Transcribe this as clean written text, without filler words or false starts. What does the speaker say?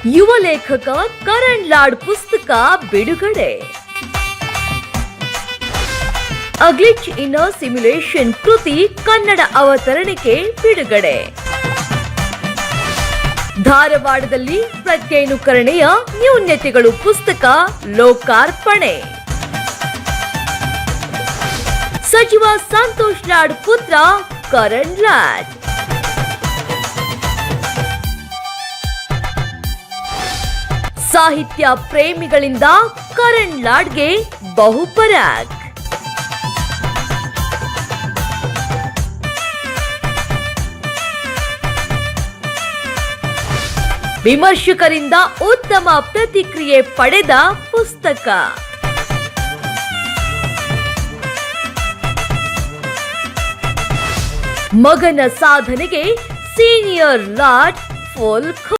ಯುವ ಲೇಖಕ ಕರಣ್ ಲಾಡ್ ಪುಸ್ತಕ ಬಿಡುಗಡೆ. ಅ ಗ್ಲಿಚ್ ಇನ್ ಅ ಸಿಮ್ಯುಲೇಷನ್ ಕೃತಿ ಕನ್ನಡ ಅವತರಣಿಕೆ ಬಿಡುಗಡೆ. ಧಾರವಾಡದಲ್ಲಿ ಪ್ರತ್ಯನುಕರಣೆಯ ನ್ಯೂನ್ಯತೆಗಳು ಪುಸ್ತಕ ಲೋಕಾರ್ಪಣೆ. ಸಚಿವ ಸಂತೋಷ್ ಲಾಡ್ ಪುತ್ರ ಕರಣ್ ಲಾಡ್. ಸಾಹಿತ್ಯ ಪ್ರೇಮಿಗಳಿಂದ ಕರಣ್ ಲಾಡ್ಗೆ ಬಹುಪರಾಗ್. ವಿಮರ್ಶಕರಿಂದ ಉತ್ತಮ ಪ್ರತಿಕ್ರಿಯೆ ಪಡೆದ ಪುಸ್ತಕ. ಮಗನ ಸಾಧನೆಗೆ ಸೀನಿಯರ್ ಲಾಡ್ ಫುಲ್